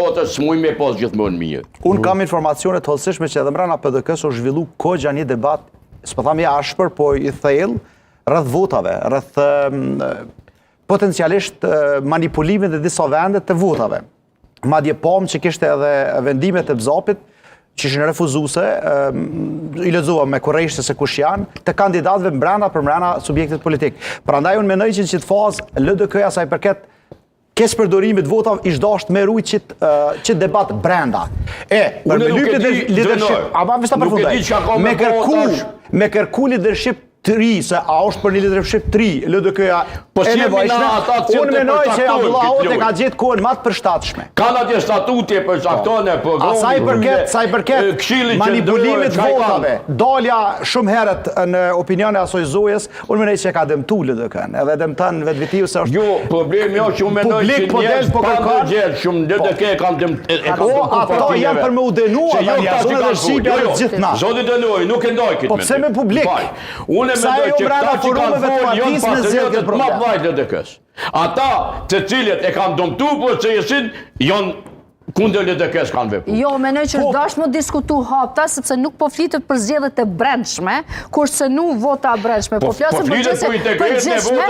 votës s'muj me pas gjithmonë mirë. Unë kam informacione të hollësishme që edhe mbrana PDK-s është zhvillu kogja një debat, s'po tham i ashpër, po i thellë, rreth votave, rreth potencialisht manipulimin dhe disa vende të votave. Madje pam që kishte edhe vendimet e BZAP-it që ishin refuzuese, i lexova me korrekt se kush janë, të kandidatëve për mbrana subjektit politik. Prandaj unë mendoj që në çit fazë LDK-ja sa i përket kes përdorimit votave ish dasht me rujt që debat brenda. Për me lypje dhe leadership, ama vështë ta përfundoj, me kërku leadership të ri, se a është për një leadership të ri, LDK-ja e nevojshme, unë menoj që Abdullah Hoxha ka gjetë kohën më të përshtatshme. Kanë atje statutje për caktone, sa i përket manipulimit votave, dalja shumë herët në opinione asoj zojes, unë menoj që ka dëmtu LDK-n, edhe dëmton vetvitiu se është... Jo, problemi është që unë menoj që njerëz pa ndërgjegjë shumë LDK kanë dëmtu. Ato janë për me u denua, zonë dhe shqipja dhe gjithna. Zonë dënuaj, nuk e ndoj këtë po pse me publik? Unë mendoj që këta që kanë folë janë patriotët më të vajtë LDK-s. Ata të cilët e kanë dëmtu procesin janë kundër LDK-s kanë vepruar. Jo, menoj që është dashmë diskutu hapta, sepse nuk po flitet për zgjedhjet e brendshme, kurse nuk vota brendshme, po flasim për gjëse përgjithshme.